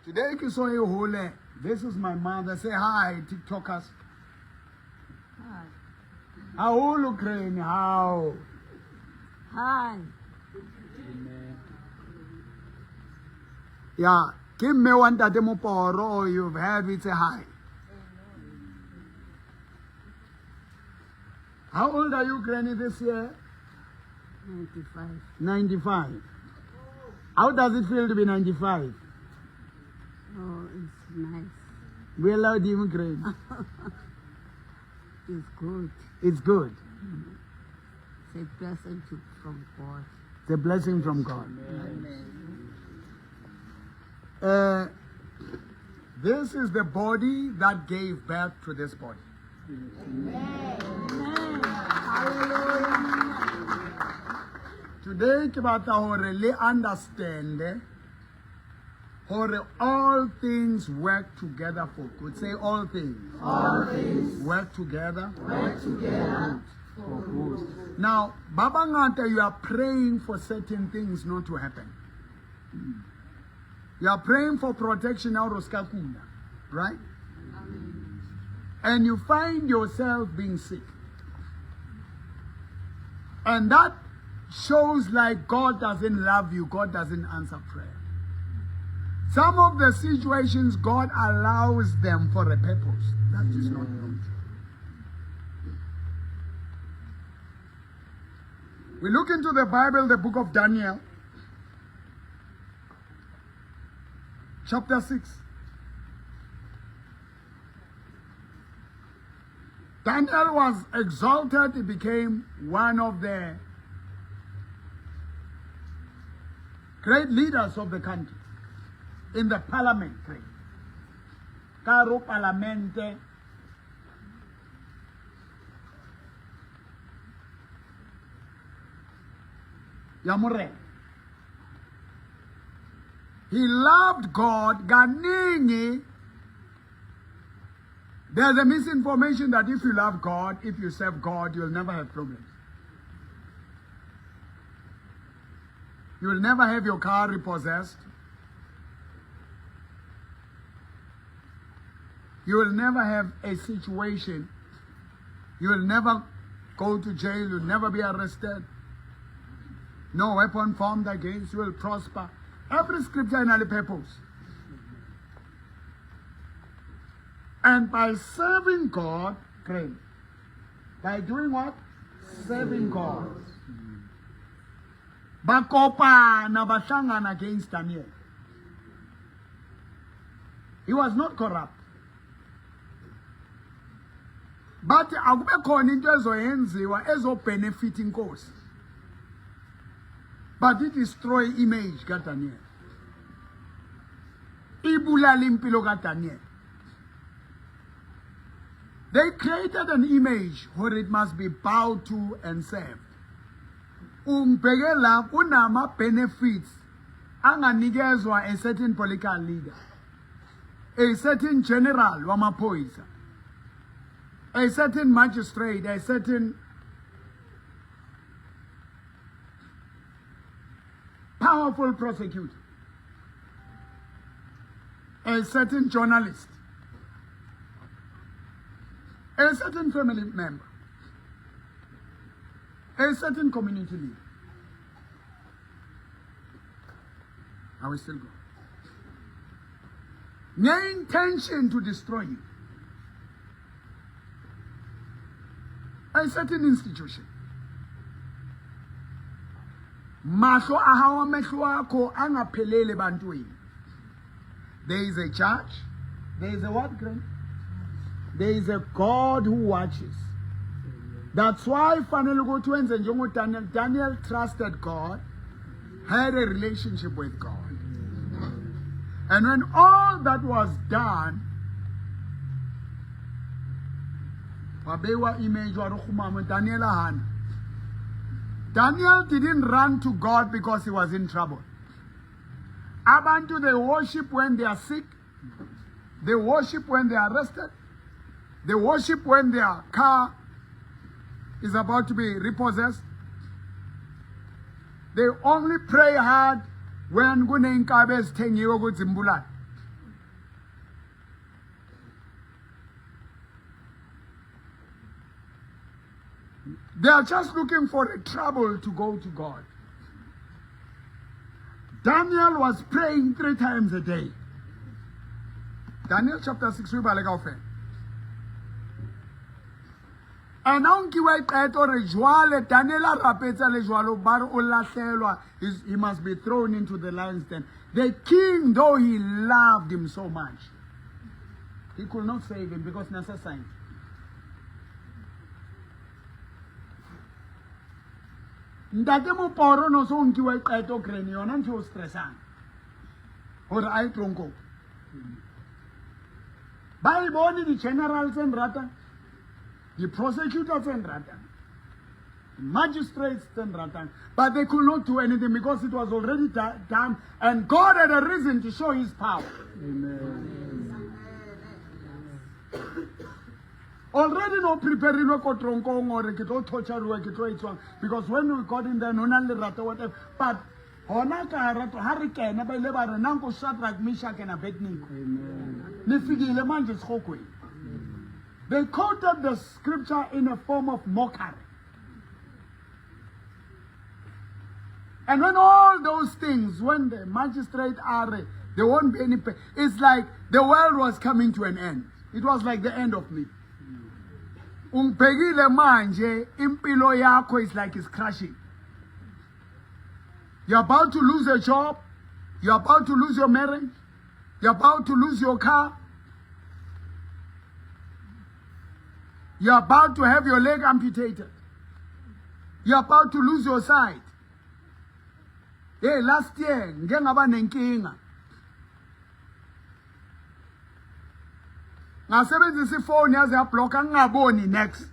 Today, you saw you hole. This is my mother. Say hi, TikTokers. Hi. How Ukraine? How? Hi. Yeah. Give me one that Mboro you've had it. Say hi. How old are you, Granny, this year? 95. 95. How does it feel to be 95? Oh, it's nice. We allowed you, Granny. It's good. It's good. It's a blessing from God. It's a blessing from God. This is the body that gave birth to this body. Today, kibata hore le understand hore all things work together for good. Say all things. All things Work together. for good. Now, Baba Ngata, you are praying for certain things not to happen. You are praying for protection out of Skakunda, right? And you find yourself being sick. And that shows like God doesn't love you, God doesn't answer prayer. Some of the situations, God allows them for a purpose. That is not known. We look into the Bible, the book of Daniel, chapter 6. Daniel was exalted. He became one of the great leaders of the country in the parliament. Caro Parlamente. Yamure. He loved God. Ganingi. There's a misinformation that if you love God, if you serve God, you'll never have problems. You will never have your car repossessed. You will never have a situation. You will never go to jail. You'll never be arrested. No weapon formed against you will prosper. Every scripture in the purpose. And by serving God, pray. By doing what? Serving God. Bakopa na bashangan against Daniel. He was not corrupt. But akube khona into ezoyenziwa ezobenefit inkosi. But it destroy image ka Daniel. Ibulala impilo ka Daniel. They created an image where it must be bowed to and served. Umbhekela kunama benefits anganikezwa a certain political leader, a certain general wamaphoyisa, a certain magistrate, a certain powerful prosecutor, a certain journalist, a certain family member, a certain community leader. I will still go. No intention to destroy you. A certain institution. Mahlo ahawa mehlo akho angaphelele bantwini. There is a church. There is a what, Grant? There is a God who watches. That's why fanele ukuthi wenze njengo Daniel. Daniel trusted God, had a relationship with God. And when all that was done, wabewa image warukhumama Daniel ahana. Daniel didn't run to God because he was in trouble. Abantu, they worship when they are sick. They worship when they are arrested. They worship when their car is about to be repossessed. They only pray hard when kuneyinkabi ezithengiwe ukuthi zimbulale. They are just looking for a trouble to go to God. Daniel was praying 3 times a day. Daniel chapter 6, we bale kaofela. And now Daniel rapetsa le jwalo bar o lahlelwa, he must be thrown into the lion's den. The king, though he loved him so much, he could not save him because Nasa signed. Ndate Mboro no so nkiwa iqeto greni yona nje o stressang. Hore ai tronko. Ba ibone di generals and rata. The prosecutors and ratan, magistrates and ratan, but they could not do anything because it was already done, and God had a reason to show His power. Amen. Already no preparing no kotronko or kito torture work because when we got in there no only rata whatever, but honaka rato hurricane ba ile ba re nanko Shadrach, Meshach and Abednego. Amen. Ni figile manje skokwe. They quoted the scripture in a form of mockery. And when all those things, when the magistrates are, there won't be any pain. It's like the world was coming to an end. It was like the end of me. Umpegile manje, impilo yako is like it's crashing. You're about to lose a job. You're about to lose your marriage. You're about to lose your car. You're about to have your leg amputated. You're about to lose your sight. Hey, last year, ngengaba nenkinga. Ngasebenzisa ifone yaze yabhlocka ngingaboni next.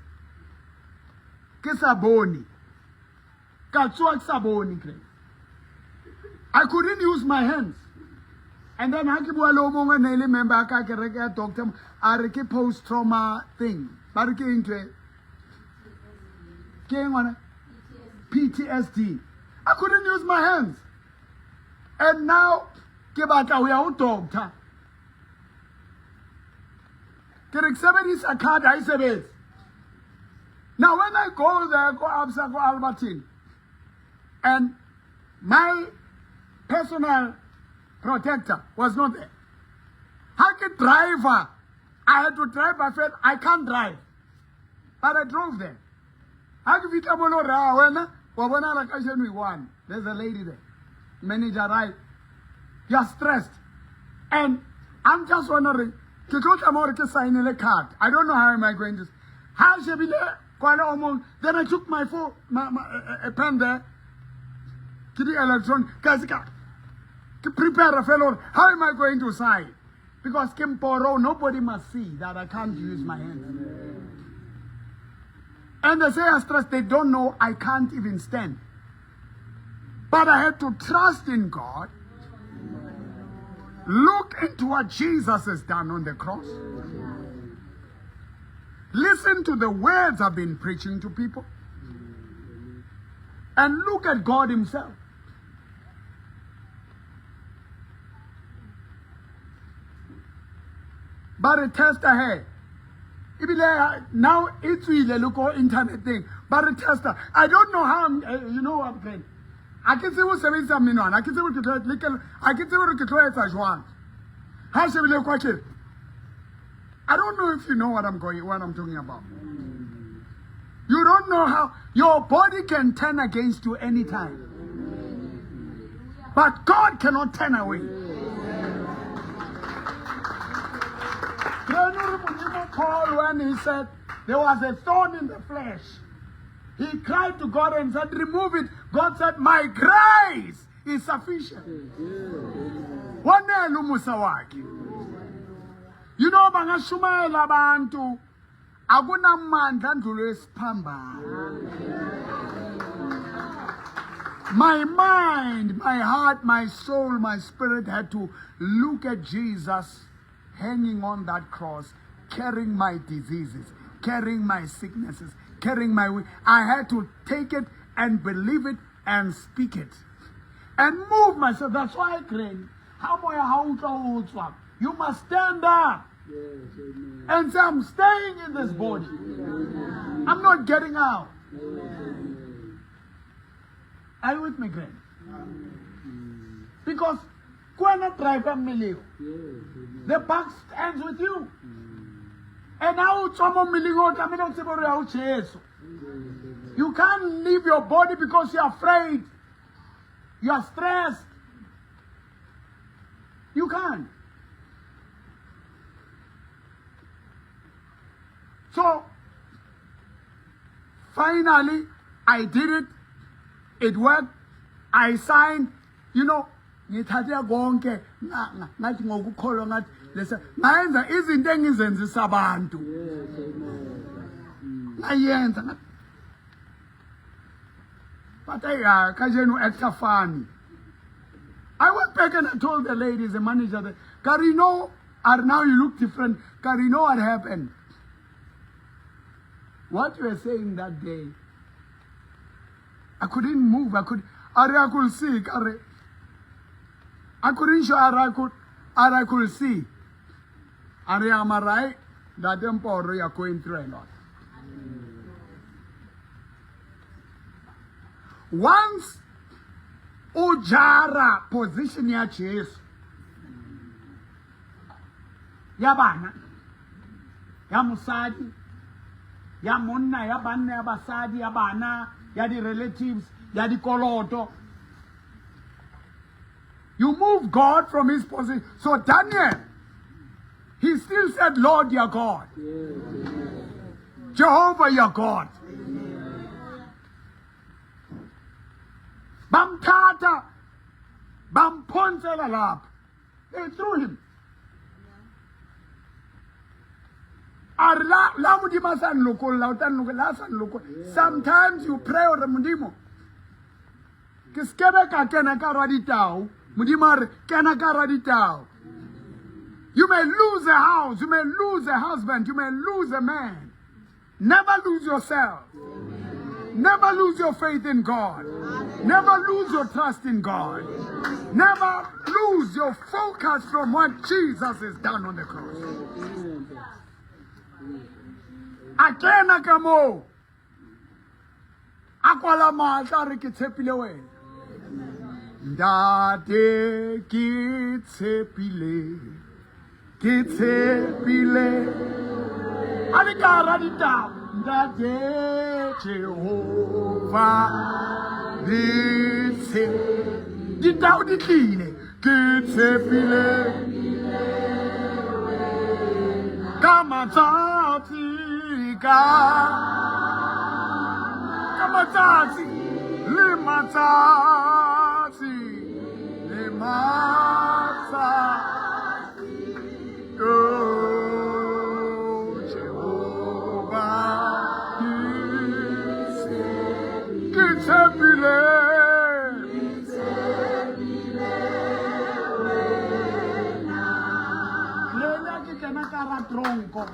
Kisaboni. Katsuwa kisaboni kre. I couldn't use my hands. And then hakibuwa lo monga nele member akakereke doctor areke post trauma thing. Barike into it. PTSD. I couldn't use my hands. And now, we are doctor. Now, when I go there, go Absa, go Albertine, and my personal protector was not there. How can driver? I had to drive by faith. I can't drive. But I drove there. There's a lady there. Manager, right? You're stressed. And I'm just wondering, then I don't know how am I going to. How should be there? Then I took my phone, a pen there, to the electron, to prepare a fellow. How am I going to sign? Because Mboro, nobody must see that I can't use my hands. And they say I'm stressed, they don't know I can't even stand. But I had to trust in God. Look into what Jesus has done on the cross. Listen to the words I've been preaching to people. And look at God Himself. But a test ahead. Now it's really look at internet thing. But a tester. I don't know how I'm, you know what I'm saying. I can say what's saying something on. I can say what I can say what you try as one. How should we look at it? I don't know if you know what I'm talking about. You don't know how your body can turn against you anytime. But God cannot turn away. Paul, when he said there was a thorn in the flesh, he cried to God and said, remove it. God said, my grace is sufficient. You know, bangashumayela abantu akunamandla ndlulo esiphambano. My mind, my heart, my soul, my spirit had to look at Jesus hanging on that cross, carrying my diseases, carrying my sicknesses, carrying my... I had to take it and believe it and speak it. and move myself. That's why I crane. You must stand up and say, I'm staying in this body. I'm not getting out. Are you with me, Greg? Because the buck ends with you. And now you can't leave your body because you're afraid. You're stressed. You can't. So, finally, I did it. It worked. I signed. You know, ngithathe konke ngathi ngokukholwa ngathi lesa ngayenza izinto engizenzisa abantu. Ngayenza. But kajenu extra funny. I went back and I told the ladies, the manager, that Carino, now you look different. Carino, what happened? What you were saying that day, I couldn't move. I could see. I couldn't show I could see. Am I right? That Mboro are going through a lot. Once Ujara position ya Jesu. Ya bana. Ya musadi. Ya monna, ya banna, ya basadi, ya bana, ya di relatives, ya di koloto. You move God from his position. So Daniel, he still said, Lord, your God. Jehovah, your God. Bamtata, Bamponzela lap. They threw him. Sometimes you pray or mudimo. You may lose a house, you may lose a husband, you may lose a man. Never lose yourself. Never lose your faith in God. Never lose your trust in God. Never lose your focus from what Jesus has done on the cross. Akena kamo. Akwala maatari kitepile we. Ndade kitepile. Kitepile. Alikara dita. Ndade Jehovah. Dite. Dita uditine. Kitepile. Kamatati. Kamatati, limatati, limatati, oh Jehovah, kitepile, lela kitena kara tronco.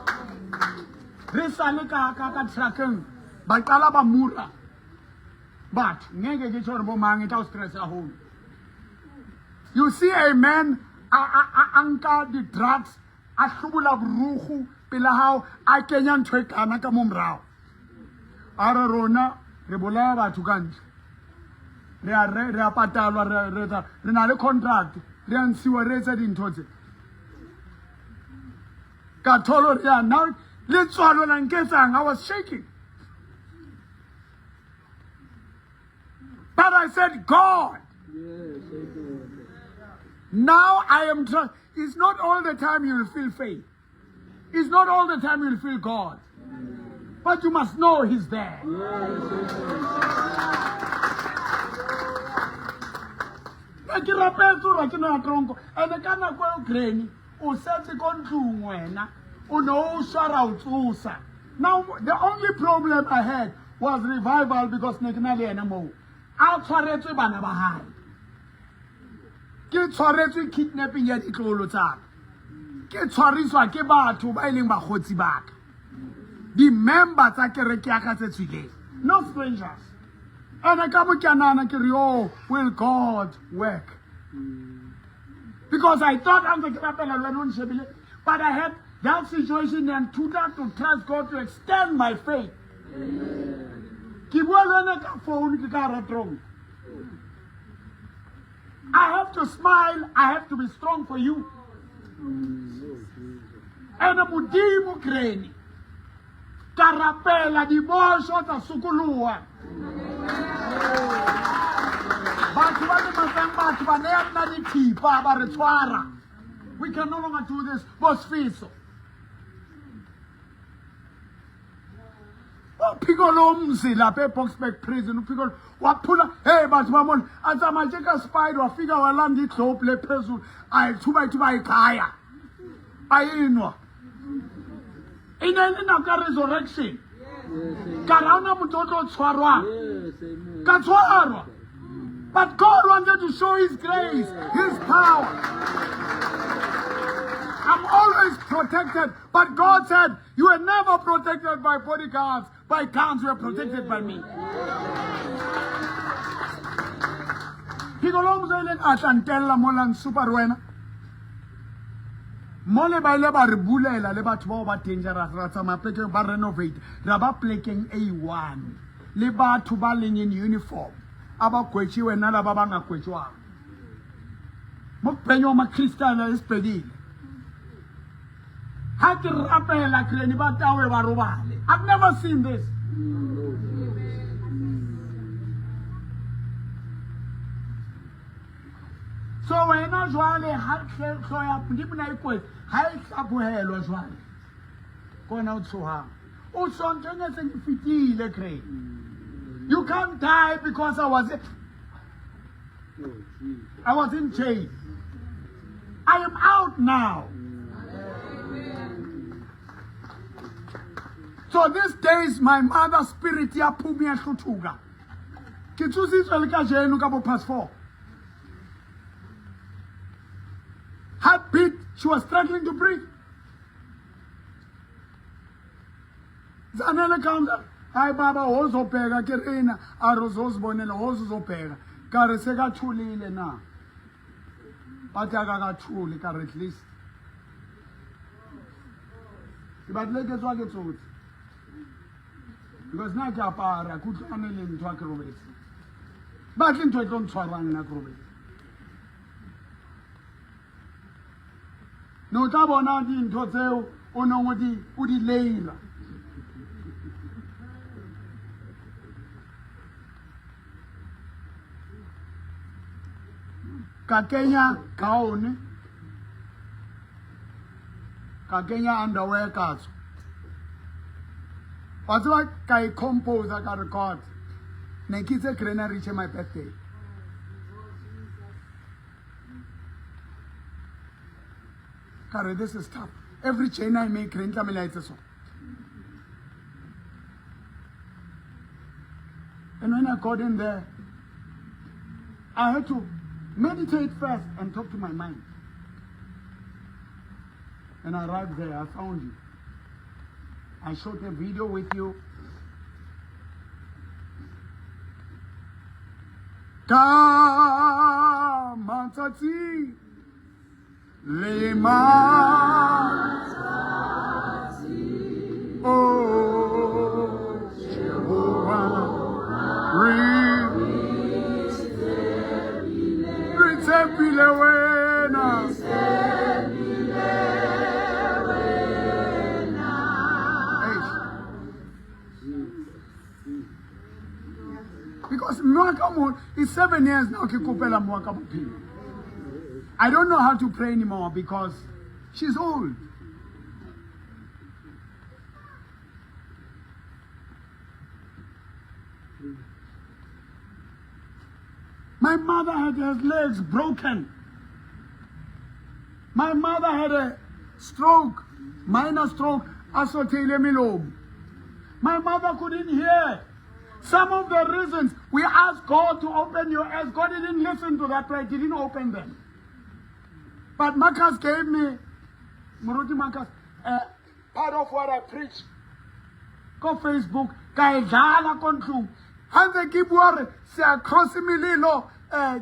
Risale ka trakeng bakala ba mura but ngeke ke tshore bo mang eta o stress a hole. You see a man anka the drugs a hlubula burugu pela hao a kenya ntwe kana ka mo mrao ara rona re bolaya batho kantse re a patalwa re na le contract re a ntshiwa re etsa dintho tse ka tholo re a now. I was shaking. But I said, God. Now I am trust. It's not all the time you will feel faith. It's not all the time you will feel God. But you must know he's there. Now, the only problem I had was revival because Nekanali and Amo. I'll try to Banabahai. Get sorry to kidnapping yet Ikolota. Get sorry so I came back to bailing Bahoti back. The members are Kerekiaka today. No strangers. And I come will God work? Because I thought I'm the Krapela, but I had that situation and to that to trust God to extend my faith. I have to smile, I have to be strong for you. And a mudimu kreni. Karapela di bosho ta sukulua. We can no longer do this. Boss Fiso. Piccolo mzila pe Boxback prison. Piccolo wapula. Hey, but mamon. Ata majeka spider figure walandi top le pezu. I tuba ikaya. Ayinwa. Ina ka resurrection. Karana mutoto tswarwa. Katswarwa. But God wanted to show His grace, His power. I'm always protected. But God said, you were never protected by bodyguards. By guns, you were protected by me. Mole ba ile ba re bulela le batho ba ba dangerous ra tsa mapleke ba renovate ra ba plekeng A1 le batho ba leng in uniform aba kwetšiwe nna la ba ba nga kwetšwang mo penyo ma crystal is pedile ha ke rapela kreni ba tawe ba robale. I've never seen this. So wena jwale ha tlhelo ya ndibona ikwetsi ha ihlabuhelwa jwale kona utsoha o sontene se ngifitile kreni. You can't die because I was in jail. I am out now. So these days my mother's spirit ya phumi ya hluthuka. Ke tsusitswe le ka jeno ka bo past 4. Heartbeat, she was struggling to breathe. Zanele comes up. Hi baba, hozo pega kerena, arozos bonela, hozo pega. Kare sega chulile na. Pataga ga chuli kare at least. But let us walk it out. Because na japara, kutanele ntwa krobes. But into don't twarang na krobes. No tabona di ntho tseo o nong o di leila. Ka Kenya kaone. Ka Kenya underwear katso. What's what kai compose ka record. Ne kitse krena reach my birthday. Kare, this is tough. Every chain I make, renta me like so. And when I got in there, I had to meditate first and talk to my mind. And I arrived there, I found you. I shot a video with you. Kamatati Lema. Oh, Jehovah. Because Mwaka is 7 years now. I don't know how to pray anymore because she's old. My mother had her legs broken. My mother had a stroke, minor stroke, asotelemelom. My mother couldn't hear. Some of the reasons we asked God to open your eyes, God didn't listen to that prayer, didn't open them. But Marcus gave me, Muruti Marcus, part of what I preach. Go Facebook, kaidala kontlu, Hantse ke bua re se a cross melelo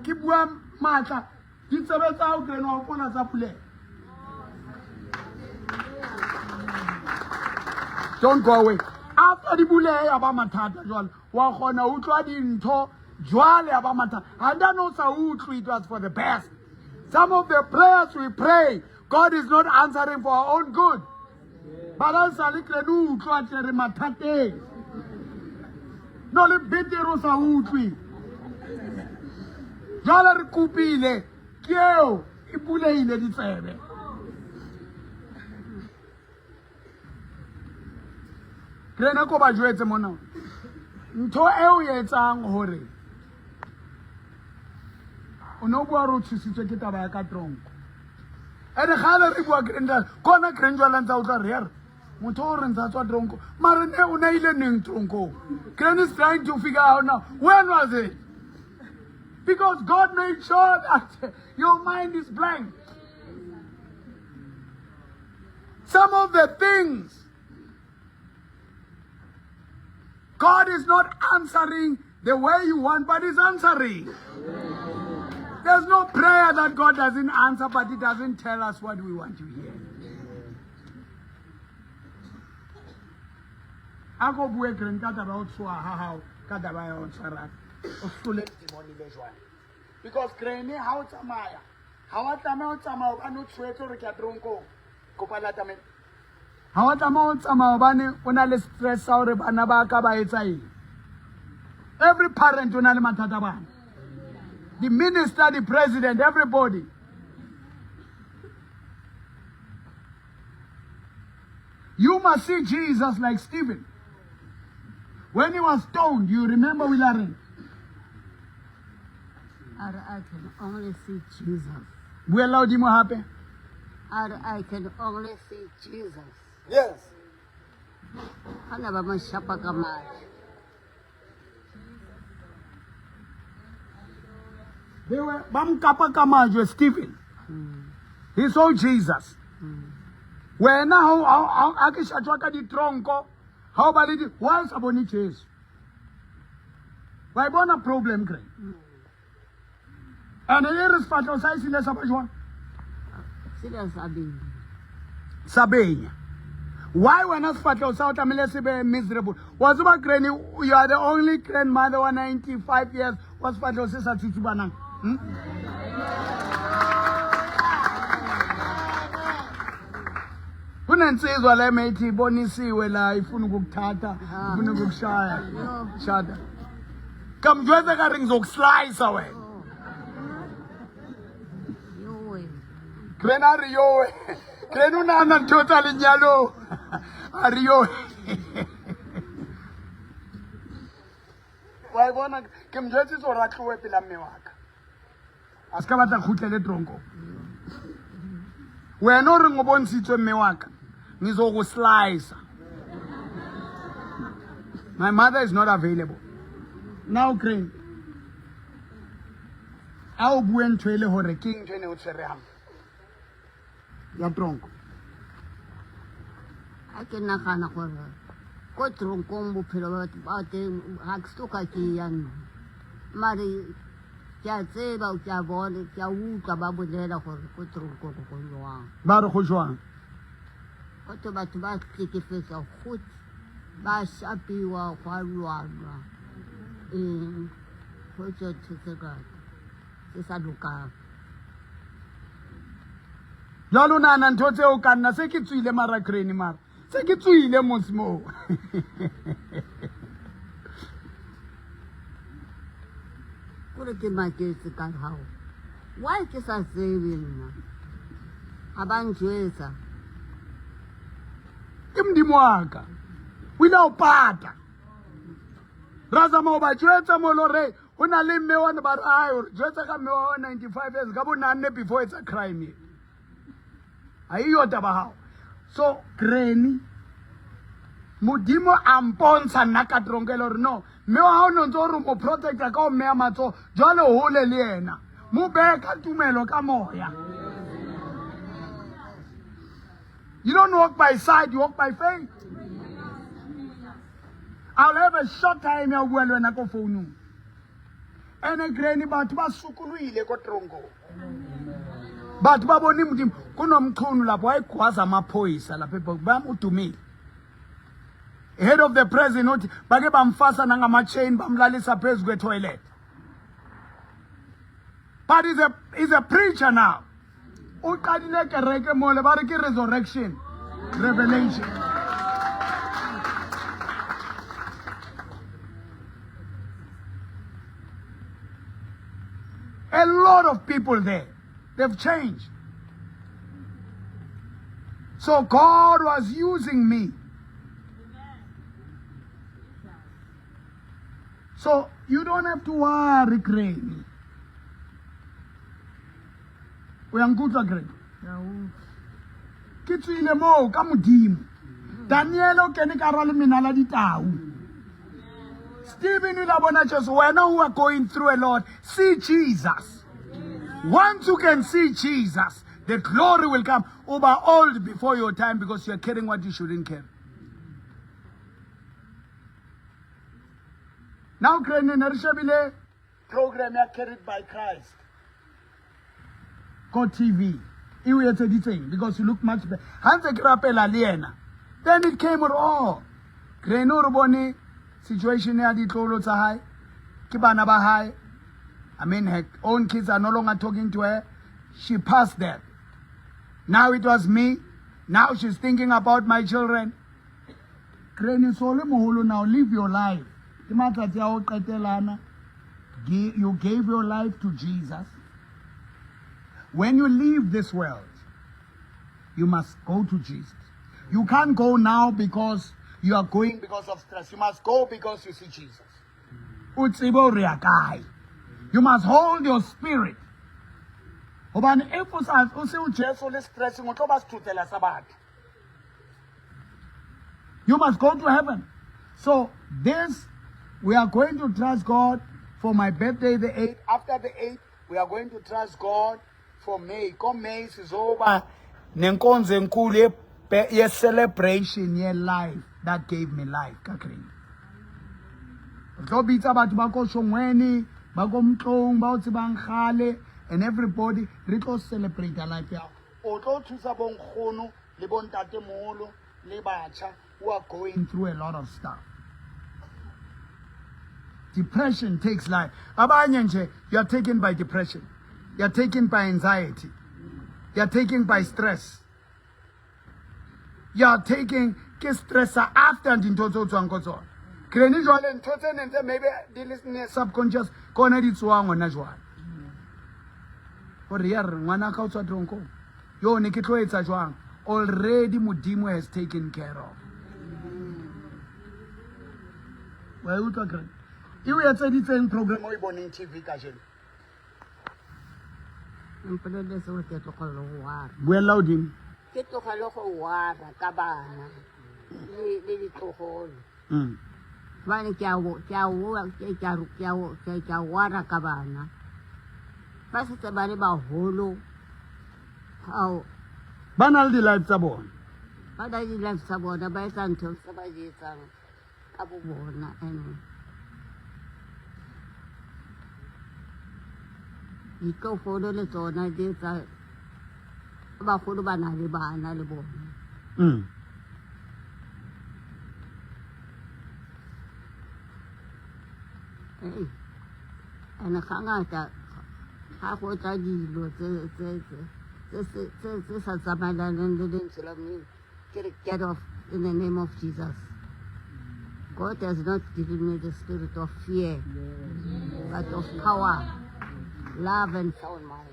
ke bua matla di tsebetsa o kena o pona tsa pule. Don't go away. After the bule ya ba mathata jwale wa khona utlwa dintho jwale ya ba mathata. And then also utlwi it was for the best. Some of the prayers we pray, God is not answering for our own good. But also liklenu utlwa tle mathate. No le betero sa utlwi. Jwale re kupile ke eo e buleile ditsebe. Krena ko ba jwetse mona. Ntho eo e etsang hore o no bua ro tshusitswe ke taba ya ka tronko. Ene gale re bua krenda kona krenjwala ntsa utla re re motho o re ntsa tswa tronko mara ne o ne ile neng tronko. Kren is trying to figure out now when was it? Because God made sure that your mind is blank. Some of the things God is not answering the way you want, but He's answering. There's no prayer that God doesn't answer, but He doesn't tell us what we want to hear. Ako bue kren ka taba o tswa ha ha ka taba ya o tsara o sule timoni le jwana. Because krene ha o tsamaya ha wa tsamaya o tsamaya ba no tshwetso re ka tronko ko pala tame. Ha wa tsamaya o tsamaya bane o na le stress sa hore bana ba ka ba etsa eng. Every parent o na le mathata bana. The minister, the president, everybody. You must see Jesus like Stephen. When he was stoned, you remember Willaren? I can only see Jesus. We allowed him to happen? I can only see Jesus. Yes. Hana ba mashapa ka Madi. They were Bamkapa Kamajwe Stephen. He saw Jesus. When now Akishatwaka di tronko, how about it? Why is Aboni chase? Why born a problem, Greg? And here is Fatal Size in the Sabajwan. Serious abi. Sabine. Why when us Fatal South Amelesibe miserable? Was about Granny, you are the only grandmother 95 years was Fatal Sister Tutubana. Unensizwa le methi ibonisiwe la ifuna ukukuthatha ifuna ukukushaya shada kamjweze ka ring zokuslice wena Yowe. Grenari yowe Grenunana totally nyalo ariyo wa bona ke mjwetse tso ratlowe pela mme waka aska batla khutlele tronko wena o re ngobontshitswe mme waka ngizokuslice. My mother is not available now. Crane ao bue ntho ele hore ke ntho ene o tshwerehang ya tronko. A ke nagana gore ko tronkong bophelo ba teng ha ke soka ke yang mare ke a tseba ke a bona ke a utlwa ba bolela gore ko tronkong go jwang ba re go jwang go to batho ba tlhekefetsa go ba shapiwa go lwanwa go tsotse se sa lokang jalo nana ntho tse o ka nna se ke tswile mara Crane mara se ke tswile mosmo gore ke maketse ka hao why ke sa tsebe nna a ba njwetsa ke mdimo waka o ile o pata raza mo ba jwetsa mo lore o na le mme wa ba ai jwetsa ka mme wa 95 years ka bonanne before it's a crime ayo taba hao. So Crane modimo ampontsha nna ka tronkelo re no mme wa hao ntse o re mo protecta ka o mme matso jwale hole le yena mo beka tumelo ka moya. You don't walk by sight, you walk by faith. I'll have a short time ya bua le wena ko phone. Ene granny batho ba sukuluile ko trongo. Batho ba bone modimo kunomqhunu lapho ayigwaza amaphoyisa lapha bamudumile. Head of the president uthi bake bamfasa nangama chain bamlalisa phezu kwe toilet. But he's a preacher now. Uqalile kereke mole ba re ke resurrection, revelation. A lot of people there, they've changed. So God was using me. So you don't have to worry, Crane. We are good again. Kitsuile mo ka modimo. Daniel ke ne ka rala menala ditau. Stephen Ulabona just when who are going through a lot, see Jesus. Once you can see Jesus, the glory will come over old before your time because you are carrying what you shouldn't carry. Now, Krenner program carried by Christ. Go TV. You were editing because you look much better. Then it came with all. Krenner Boni situation here, the Tolo high. Kibana high. I mean, her own kids are no longer talking to her. She passed that. Now it was me. Now she's thinking about my children. Krenner Sole Moholo, now live your life. You gave your life to Jesus. When you leave this world, you must go to Jesus. You can't go now because you are going because of stress. You must go because you see Jesus. You must hold your spirit. You must go to heaven. So this, we are going to trust God for my birthday, the 8th. After the 8th, we are going to trust God for May. Come May is over. Nenkonze nkulu ye celebration ye life that gave me life. Kakring. Zobitsa batho ba ko shongweni, ba ko mtlong, ba utsi bangkhale, and everybody re tlo celebrate their life ya. O tlo thusa bonkgono le bontate moholo le batjha who are going through a lot of stuff. Depression takes life. Abanye nje, you are taken by depression. You are taken by anxiety. You are taken by stress. You are taking stress after and into so. Maybe they listen subconscious. Kona di tswang ona jwa. Or ya ngwana ka tswa tronko. Yo ne ke tlo etsa jwang. Already modimo has taken care of. Why you talking? You are saying program o iboning TV ka jeno. Mpelele se o ke tlogolo wa. Bua loud him. Ke tlogolo go wa ka bana. Le ditlogolo. Bana ke a wa ka bana. Ba se tse ba le ba holo. How Bana le life tsa bona. ba da di life sa bona ba etsa ntho se ba di etsang ka bo bona ene. Ditlogolo le tsona di etsa bagolo ba na le bana le bona. Ene gangata ga go tsa dilo tse sa tsamaelaneng le lentswe la me ke re get off in the name of Jesus. God has not given me the spirit of fear, but of power, love, and sound mind.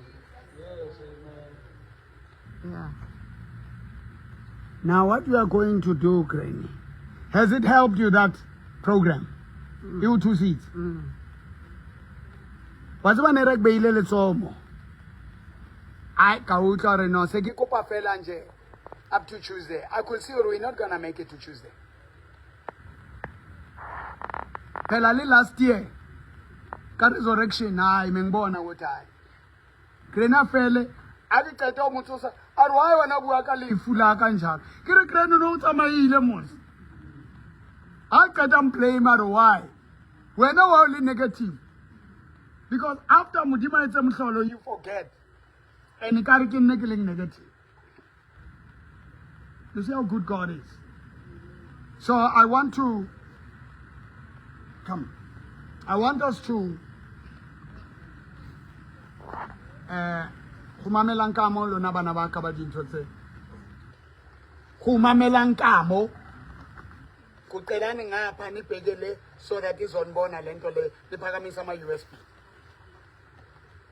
Yeah. Now what you are going to do, Granny, has it helped you, that program? You 2 seats. What's one erek beile le tsomo? I ka utla re no se ke kopa fela nje up to Tuesday. I could see we're not going to make it to Tuesday. Phela le last year ka resurrection hayi mengibona ukuthi hayi. Grena fele a di qeta o motsosa a re why wena bua ka lefu la ka njalo. Ke re Grena no tsamaile mos. I can't play matter why. We're not only negative. Because after Mudima Solo, you forget. And you can't get negative. You see how good God is. So I want to come. I want us to Humamelankamo Lunabanabaka Badintrose. Humamelankamo. Kutelani ngapha nibhekele so that izonibona lento le liphakamisa ama USB.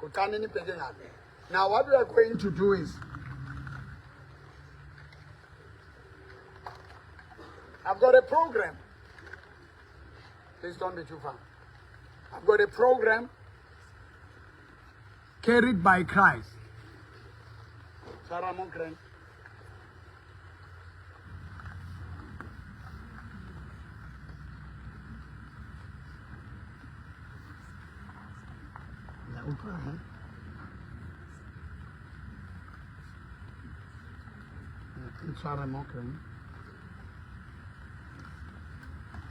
Kuqane nibheke ngabe. Now what we are going to do is I've got a program. Please don't be too far. I've got a program carried by Christ. Sarah Monkren.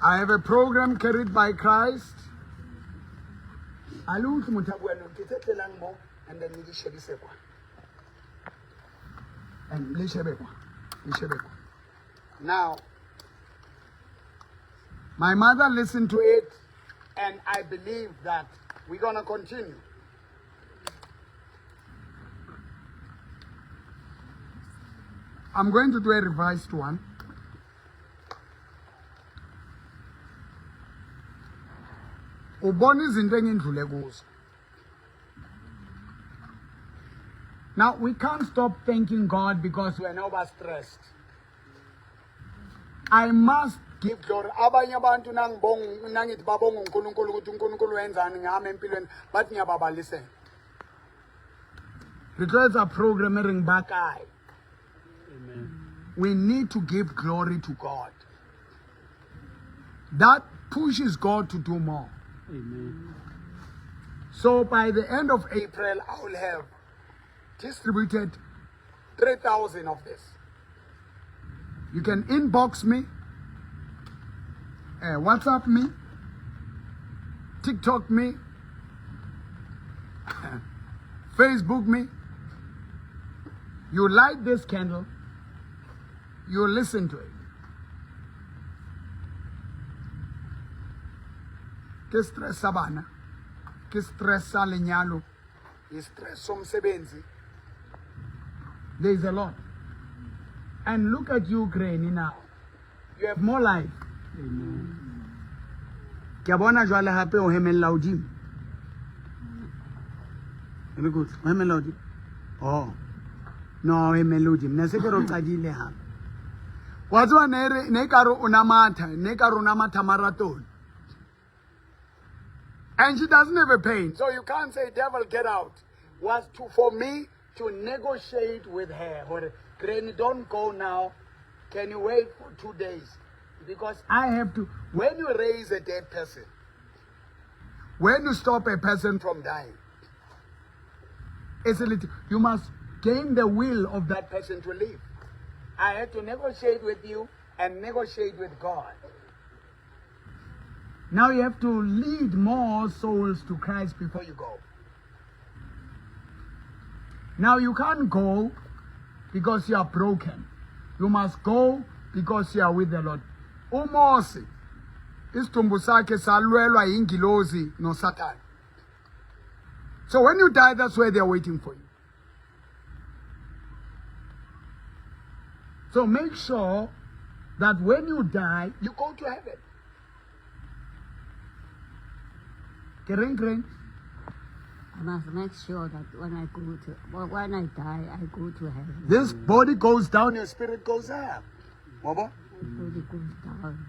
I have a program carried by Christ. And then now, my mother listened to it, and I believe that we're going to continue. I'm going to do a revised one. Now, we can't stop thanking God because we're never stressed. I must give glory. Abanye abantu nangithi babonga uNkulunkulu ukuthi uNkulunkulu wenzani ngami empilweni but ngiyababalisela. Because a programming back eye. Amen. We need to give glory to God. That pushes God to do more. Amen. So by the end of April, I will have distributed 3,000 of this. You can inbox me, WhatsApp me, TikTok me, Facebook me. You light this candle, you listen to it. Que stress sabana, que stress sa lenyalo, que stress somsebenzi. There is a lot. And look at Ukraine now. You have more life. Amen. Kiabona jwale hape o hemella hodimo. Very good. O hemella hodimo. Oh. No, hemella hodimo. Ne se ke ro qadile hape. Wa tswa ne ka ro unamata marathon. And she doesn't have a pain. So you can't say, devil, get out. Was for me to negotiate with her. Granny, don't go now. Can you wait for 2 days? Because I have to. When you raise a dead person, when you stop a person from dying, it's a little, you must gain the will of that person to live. I had to negotiate with you and negotiate with God. Now you have to lead more souls to Christ before you go. Now you can't go because you are broken. You must go because you are with the Lord. Umosi, isithumbu sakhe salwelwa ingilozi no Satan. So when you die, that's where they are waiting for you. So make sure that when you die, you go to heaven. Kering. I must make sure that when I die, I go to heaven. This body goes down, your spirit goes up. Baba? The body goes down,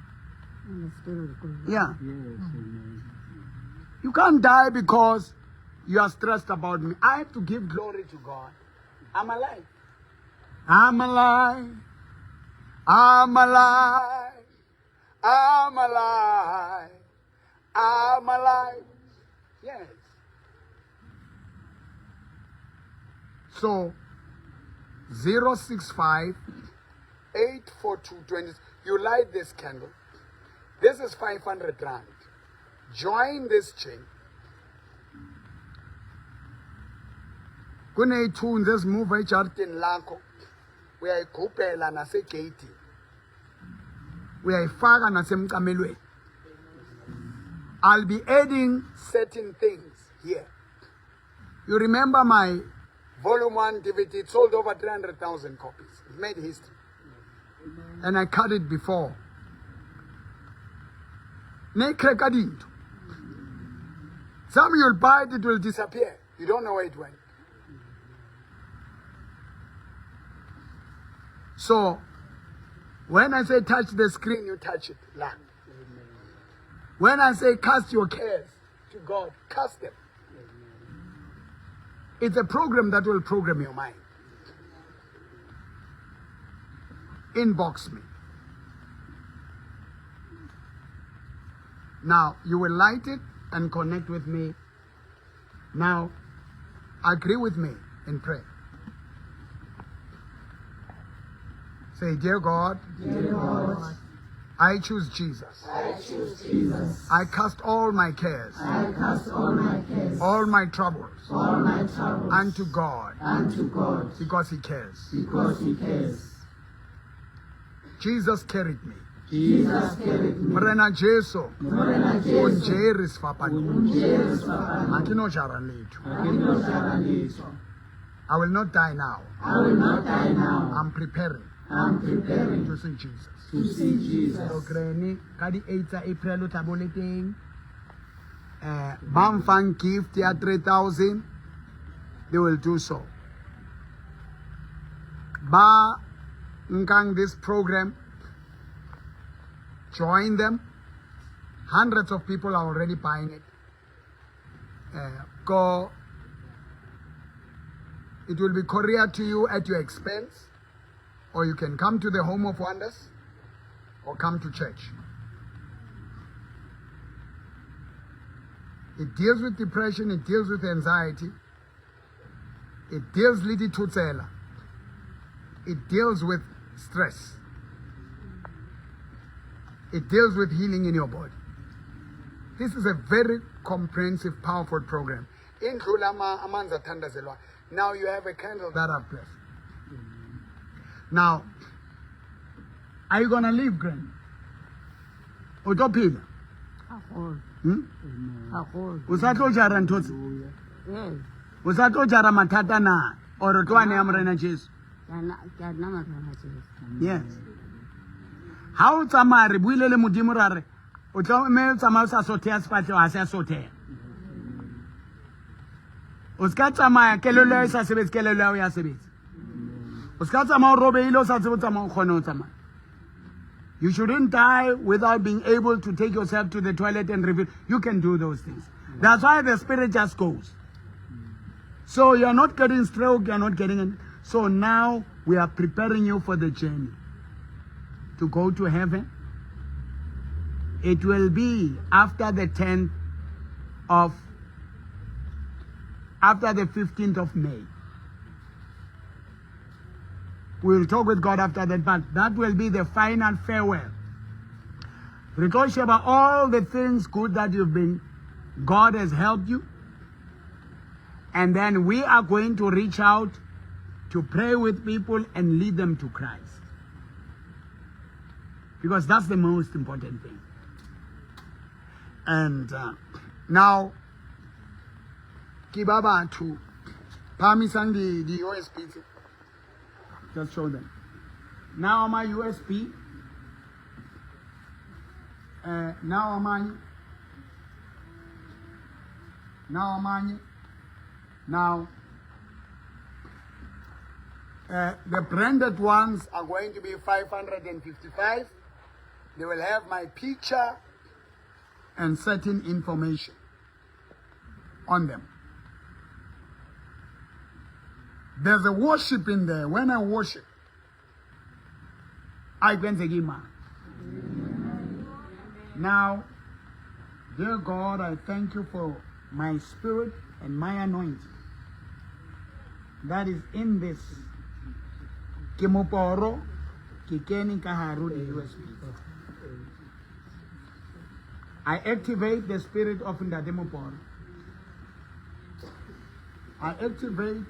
and the spirit goes up. Yeah. Yes, You can't die because you are stressed about me. I have to give glory to God. I'm alive. I'm alive. I'm alive. I'm alive. I'm alive. Yes. So 065 84220. You light this candle. This is 500 rand. Join this chain. Kuneyithunzi ezimuva ejartini lakho. Uyayigubhela nasegate. Uyayifaka nasemcamelweni. I'll be adding certain things here. You remember my volume 1 DVD? It sold over 300,000 copies. It made history. And I cut it before. Some you'll buy it, it will disappear. You don't know where it went. So, when I say touch the screen, you touch it. Land. When I say cast your cares to God, cast them. It's a program that will program your mind. Inbox me. Now, you will light it and connect with me. Now, agree with me in prayer. Say, dear God, I choose Jesus. I cast all my cares, all my troubles, unto God, because He cares. Jesus carried me. Morena Jesu, unjeris fapani. Makino jara letu. I will not die now. I'm preparing. To see Jesus. So, Granny, kadi 8 April utaboleting. Bamfang gift ya 3,000. They will do so. Ba nkang this program. Join them. Hundreds of people are already buying it. Go. It will be couriered to you at your expense. Or you can come to the Home of Wonders, or come to church. It deals with depression, it deals with anxiety, it deals with tutsela, it deals with stress, it deals with healing in your body. This is a very comprehensive, powerful program. Now you have a candle that I've blessed. Now, are you going to leave, Granny? Utopila? Usato jara ntotsi? Usato jara matata na? Or tuane amrena Jesu? Yes. How tsamari builele modimo rare? O tla me tsamaya sa sotea sepatlego ha se a sotea. O ska tsamaya kelelo e sa sebetse kelelo ya sebetse. You shouldn't die without being able to take yourself to the toilet and reveal. You can do those things. That's why the spirit just goes. So you're not getting stroke, you're not getting it. So now we are preparing you for the journey to go to heaven. It will be after the 10th of, after the 15th of May. We'll talk with God after that, but that will be the final farewell. Because about all the things good that you've been, God has helped you. And then we are going to reach out to pray with people and lead them to Christ. Because that's the most important thing. And now, Kibaba to Parmesan the USP. Just show them. Now my USB. Now the branded ones are going to be 555. They will have my picture and certain information on them. There's a worship in there. When I worship, I can say, now, dear God, I thank you for my spirit and my anointing that is in this. Mboro, Kikeni Kaharu, the USB. I activate the spirit of Mboro. I activate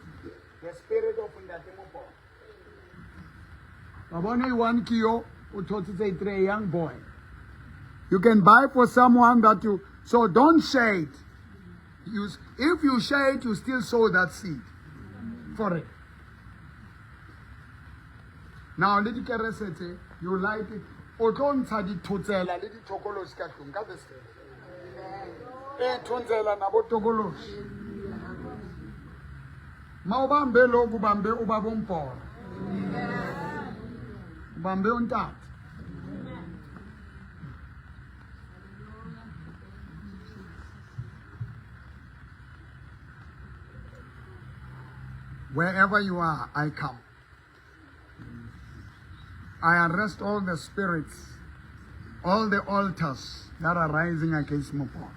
the spirit of Mboro. Babone one kio, a young boy. You can buy for someone that you, so don't share it. If you share it, you still sow that seed for it. Now, little caressete, you like it. Oton sadi tozela, little chocolos katum, got this. Tonzela nabo togolos. Maubambe lo bubambe ubabumpo. Bambe untat. Wherever you are, I come. I arrest all the spirits, all the altars that are rising against Mboro.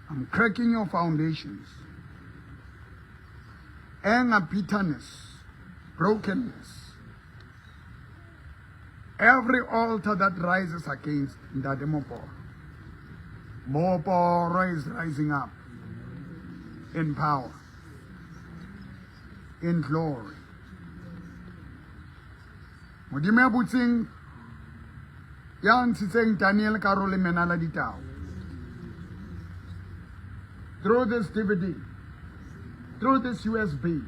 I'm cracking your foundations. Anger, bitterness, brokenness. Every altar that rises against Mboro. Mboro is rising up in power, in glory. Modimo butsing yang tsitseng Daniel Karole Menala Ditao. Through this DVD, through this USB,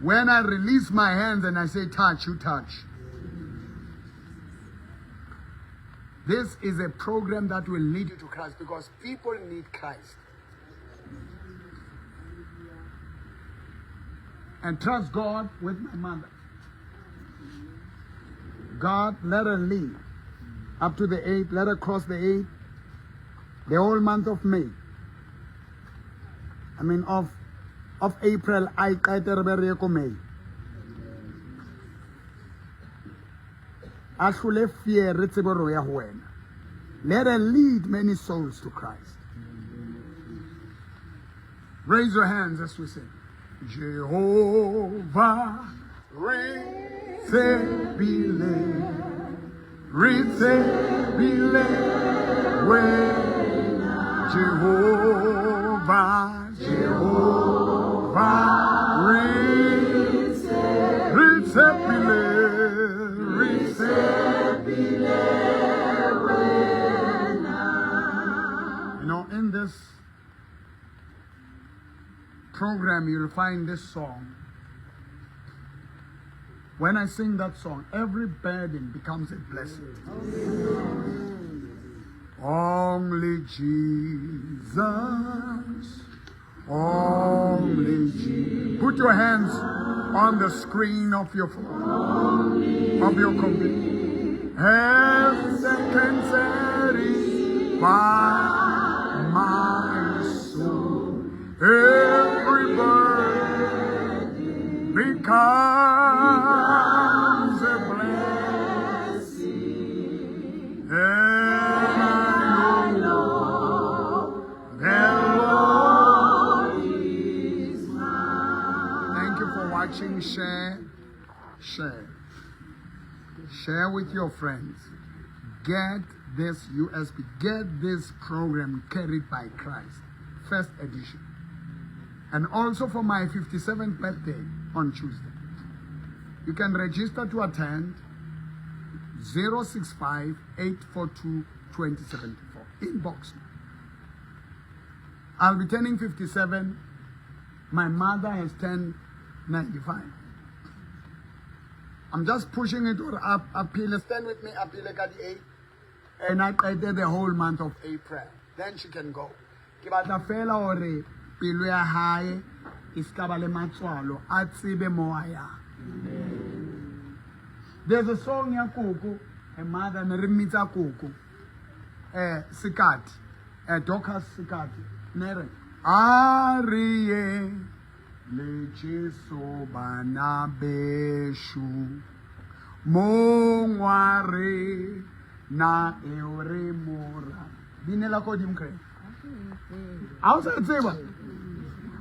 when I release my hands and I say touch, you touch. This is a program that will lead you to Christ because people need Christ. And trust God with my mother. God, let her live up to the 8th. Let her cross the 8th. The whole month of May. I mean, of April, I kaiterbereko May. Ashule fear retseboro ya wena. Let her lead many souls to Christ. Raise your hands as we sing. Jehovah, recebile, Jehovah, You know, in this program, you'll find this song. When I sing that song, every burden becomes a blessing. Only Jesus, only Jesus. Put your hands on the screen of your phone, of your computer. Heaven can satisfy my soul. Every burden becomes a blessing. And I know the Lord is mine. Thank you for watching. Share with your friends. Get this USB. Get this program carried by Christ. First edition. And also for my 57th birthday on Tuesday. You can register to attend 065-842-2074. Inbox me. I'll be turning 57. My mother has turned 95. I'm just pushing it up, appeal. Stand with me, appeal at the 8th. And I did the whole month of April. Then she can go. Kibata ore pilu ya hae iskabale matswalo atsibe moya. There's a song ya Kuku, a mother nerimita Kuku. Sikat, Dokas Sikat. Nere. Ariye lecheso banabeshu mongware na eure mora. Binela kodi mkre. Hausa tseba.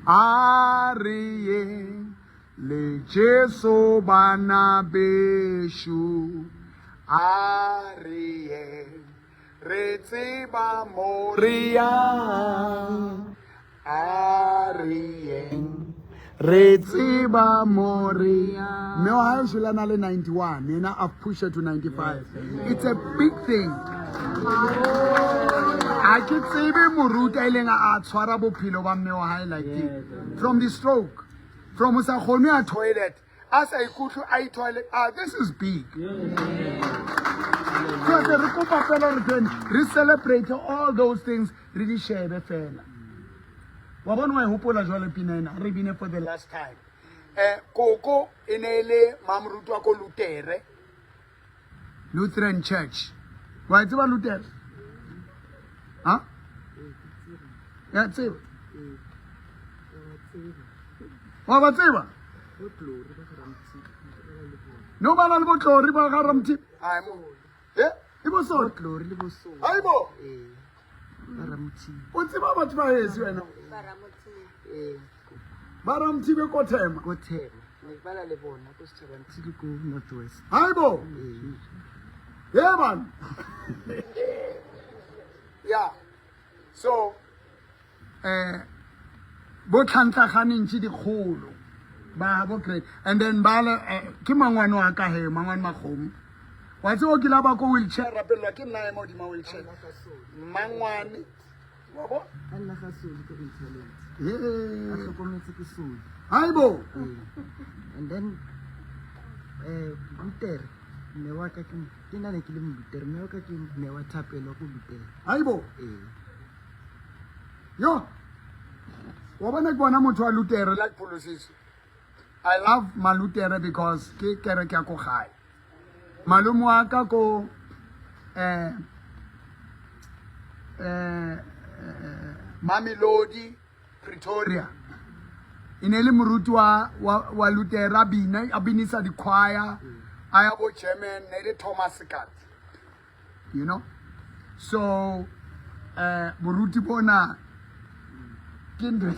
Ariye lecheso banabeshu. Ariye Re tseba Moria. Arieng. Re tseba Moria. Me wa ha shula na le 91. Yena I've pushed her to 95. It's a big thing. I can say be moruta ileng a tshwara bophelo ba mme wa hae like this. From the stroke. From usa khone a toilet. As I ikutlu I toilet. This is big. So we celebrate all those things. Really share the fella. Wabona wa hopola jwale pinena re bine for the last time. Koko inele mamrutu ako Lutheran Church. Wa tseba Luther? Huh? Yeah, tseba. Wa ba tseba? No bana le botlori ba ga ramthi. Ai mo. Ibo so botlori le bo so. Aibo. Ba ramthi. O tseba batho ba hesi wena. Ba ramthi be ko tema. Go tema. Ne bala le bona go se tsaba ntsi go northwest. Aibo. Yeah, man. Yeah. So, bo tlhantlagane ntse dikgolo. Ba bo great. And then bala ke mangwane wa ka he mangwane magong. Wa tse o ke la ba ko wheelchair rapelwa ke nna mo di ma wheelchair. Mangwane. Wa bo? Alla ga soli ke talent. Yeah. A hlokometse ke soli. Aibo. And then Luther me wa ka ke na ne ke le Luther me wa ka ke me wa thapelwa go Luther. Aibo. Yo. Wa bona ke bona motho wa Luther like policies. I love my Luther because ke kereke ya ko gae. Malume wa ka ko Mamelodi Pretoria. Inele moruti wa Luther abinisa di choir. Ayabo chairman Nele Thomas Kat. You know? So moruti bona kindred.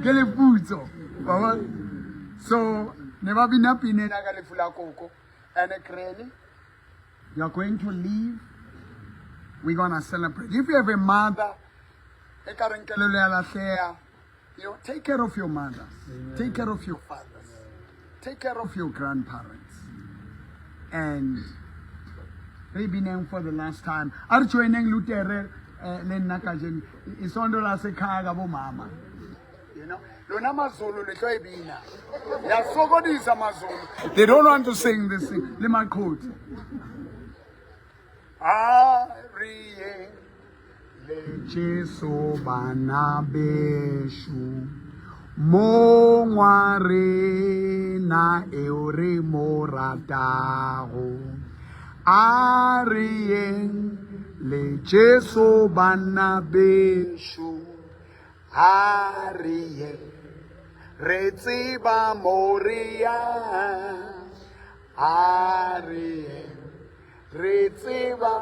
Gele puzo. So never been up in it aga le fula koko. And you are going to leave. We're gonna celebrate. If you have a mother, you know, take care of your mothers. Amen. Take care of your fathers. Take care of your grandparents. And they've been named for the last time. Are joining Luther Lenakajen? It's on the last Kagabo Mama. You know? They don't want to sing this thing. Let me quote. Ariye lecheso banabeshu mongware na eore moratago Ariye lecheso banabeshu Ariye Retsiba Moria Ariye Retsiba.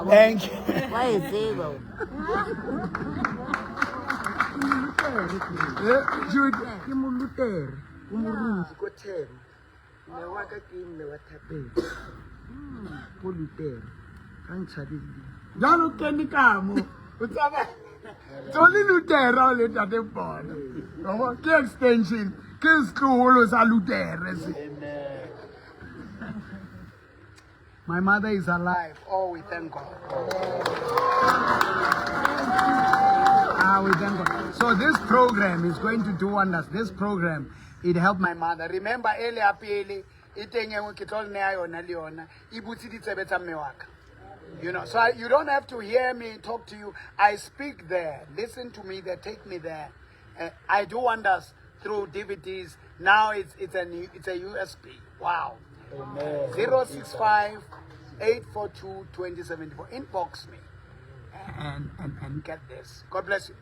Thank you. Why is zero? Jude. Ke mo Luther go mo rusi go tema. Me wa ka ke me wa thapelwa. Go Luther ka ntshadi. Jalo keni kamo. Utsaba. Tsoli Luther le tate bona. Go ke extension. Ke skolo sa Luther. Amen. My mother is alive. Oh, we thank God. We thank God. So this program is going to do wonders. This program, it helped my mother. Remember, earlier, you know, so you don't have to hear me talk to you. I speak there. Listen to me there. Take me there. I do wonders through DVDs. Now it's a USB. Wow. 065 842 2074. Inbox me and get this. God bless you.